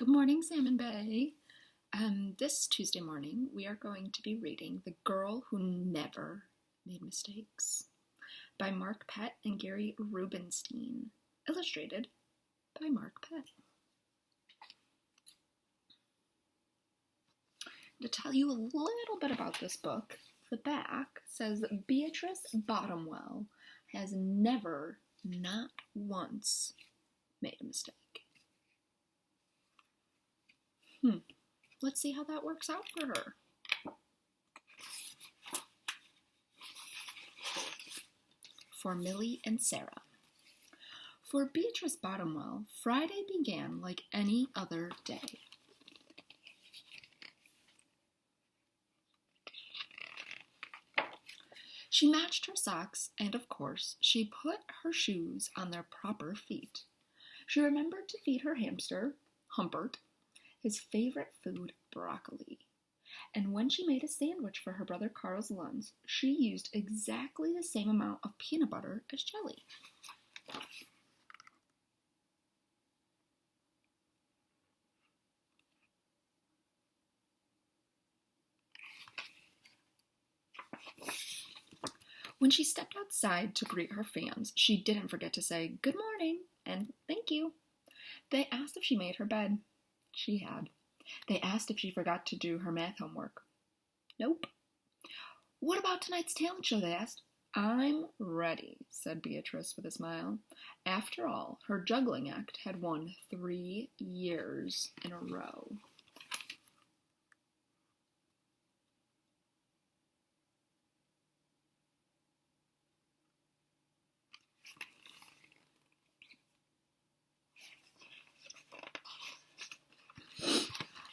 Good morning, Salmon Bay. This Tuesday morning, we are going to be reading The Girl Who Never Made Mistakes by Mark Pett and Gary Rubinstein, illustrated by Mark Pett. To tell you a little bit about this book, the back says Beatrice Bottomwell has never, not once, made a mistake. Let's see how that works out for her. For Millie and Sarah. For Beatrice Bottomwell, Friday began like any other day. She matched her socks, and of course, she put her shoes on their proper feet. She remembered to feed her hamster, Humpert, his favorite food, broccoli. And when she made a sandwich for her brother Carl's lunch, she used exactly the same amount of peanut butter as jelly. When she stepped outside to greet her fans, she didn't forget to say good morning and thank you. They asked if she made her bed. She had. They asked if she forgot to do her math homework. Nope. What about tonight's talent show, they asked. I'm ready, said Beatrice with a smile. After all, her juggling act had won 3 years in a row.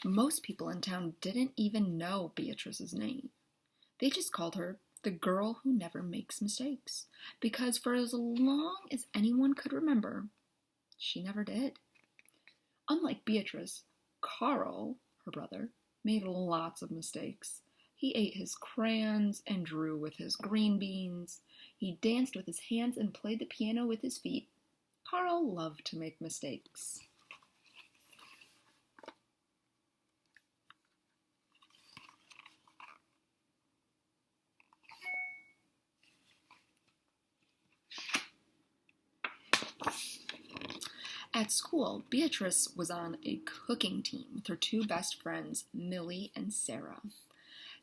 Most people in town didn't even know Beatrice's name. They just called her the girl who never makes mistakes, because for as long as anyone could remember, she never did. Unlike Beatrice, Carl, her brother, made lots of mistakes. He ate his crayons and drew with his green beans. He danced with his hands and played the piano with his feet. Carl loved to make mistakes. At school, Beatrice was on a cooking team with her 2 best friends, Millie and Sarah.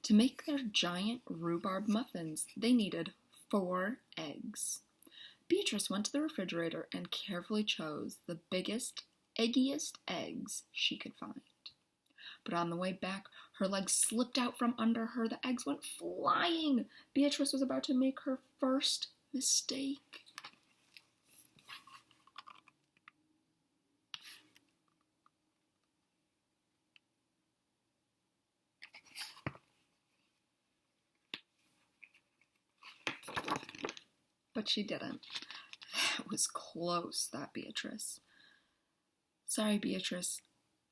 To make their giant rhubarb muffins, they needed 4 eggs. Beatrice went to the refrigerator and carefully chose the biggest, eggiest eggs she could find. But on the way back, her legs slipped out from under her. The eggs went flying. Beatrice was about to make her first mistake. But she didn't. That was close, thought Beatrice. Sorry, Beatrice.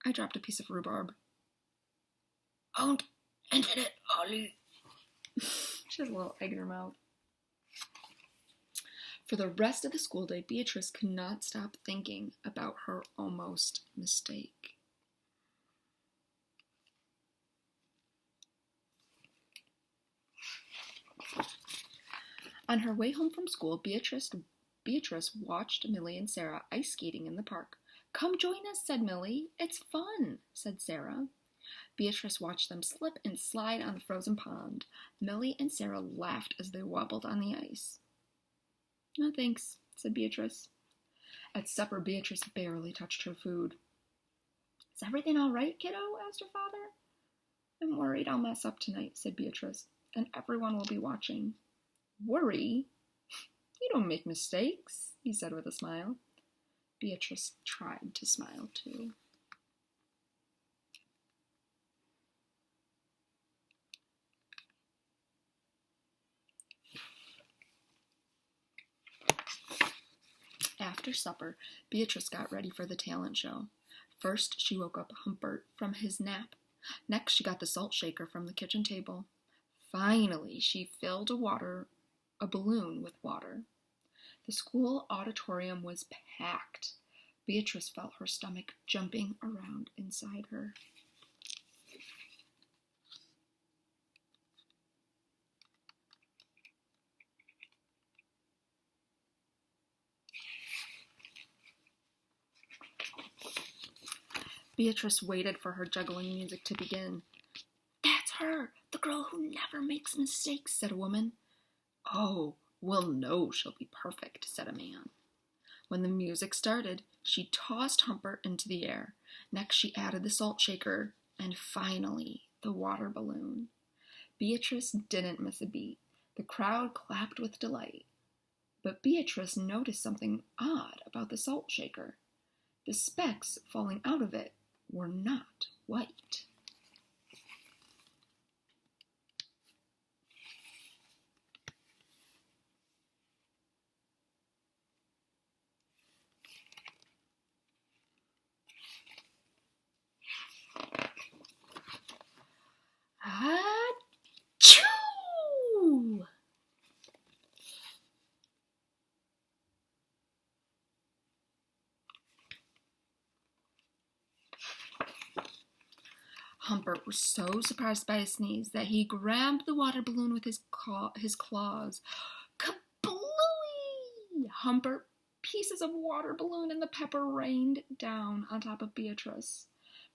I dropped a piece of rhubarb. Don't mention it, Ollie. She has a little egg in her mouth. For the rest of the school day, Beatrice could not stop thinking about her almost mistake. On her way home from school, Beatrice watched Millie and Sarah ice skating in the park. Come join us, said Millie. It's fun, said Sarah. Beatrice watched them slip and slide on the frozen pond. Millie and Sarah laughed as they wobbled on the ice. No thanks, said Beatrice. At supper, Beatrice barely touched her food. Is everything all right, kiddo? Asked her father. I'm worried I'll mess up tonight, said Beatrice, and everyone will be watching. Worry? You don't make mistakes, he said with a smile. Beatrice tried to smile too. After supper, Beatrice got ready for the talent show. First, she woke up Humpert from his nap. Next, she got the salt shaker from the kitchen table. Finally, she filled a balloon with water. The school auditorium was packed. Beatrice felt her stomach jumping around inside her. Beatrice waited for her juggling music to begin. "That's her, the girl who never makes mistakes," said a woman. "Oh, well, no, she'll be perfect," said a man. When the music started, she tossed Humpert into the air. Next, she added the salt shaker, and finally, the water balloon. Beatrice didn't miss a beat. The crowd clapped with delight. But Beatrice noticed something odd about the salt shaker. The specks falling out of it were not white. Achoo! Humpert was so surprised by his sneeze that he grabbed the water balloon with his claws. Kablooey! Humpert, pieces of water balloon and the pepper rained down on top of Beatrice.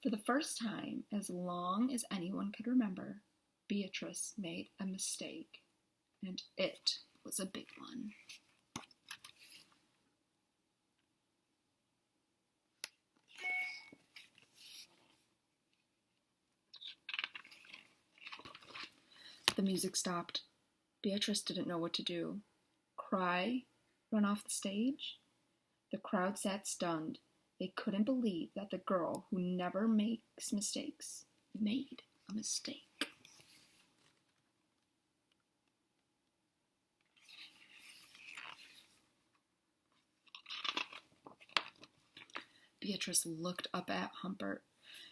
For the first time, as long as anyone could remember, Beatrice made a mistake, and it was a big one. The music stopped. Beatrice didn't know what to do. Cry? Run off the stage? The crowd sat stunned. They couldn't believe that the girl who never makes mistakes made a mistake. Beatrice looked up at Humpert.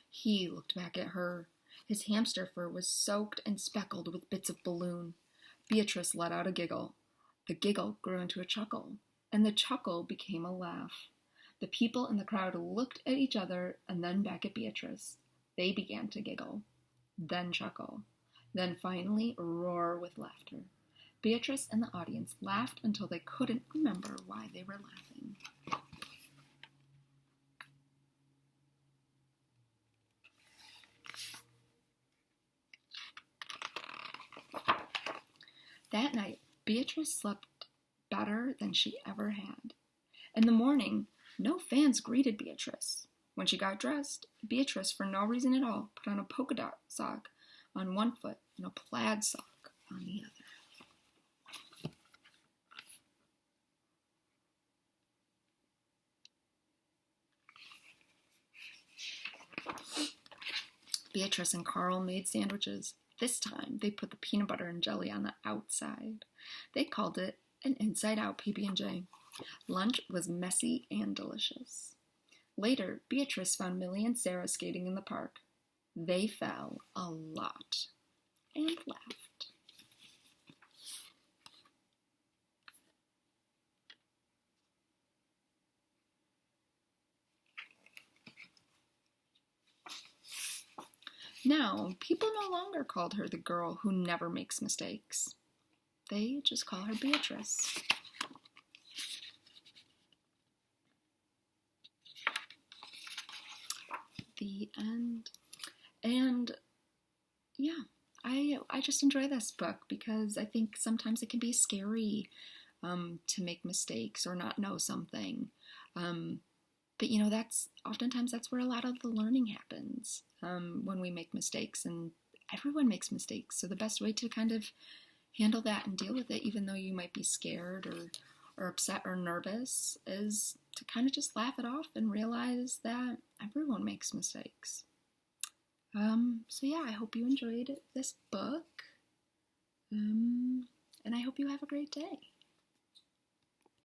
He looked back at her. His hamster fur was soaked and speckled with bits of balloon. Beatrice let out a giggle. The giggle grew into a chuckle, and the chuckle became a laugh. The people in the crowd looked at each other and then back at Beatrice. They began to giggle, then chuckle, then finally roar with laughter. Beatrice and the audience laughed until they couldn't remember why they were laughing. That night, Beatrice slept better than she ever had. In the morning, no fans greeted Beatrice. When she got dressed, Beatrice, for no reason at all, put on a polka dot sock on one foot and a plaid sock on the other. Beatrice and Carl made sandwiches. This time, they put the peanut butter and jelly on the outside. They called it an inside-out PB&J. Lunch was messy and delicious. Later, Beatrice found Millie and Sarah skating in the park. They fell a lot and laughed. Now, people no longer called her the girl who never makes mistakes. They just call her Beatrice. The end. And yeah, I just enjoy this book because I think sometimes it can be scary to make mistakes or not know something. But you know, oftentimes that's where a lot of the learning happens, when we make mistakes, and everyone makes mistakes. So the best way to kind of handle that and deal with it, even though you might be scared or upset or nervous, is to kind of just laugh it off and realize that everyone makes mistakes. So yeah, I hope you enjoyed this book, and I hope you have a great day.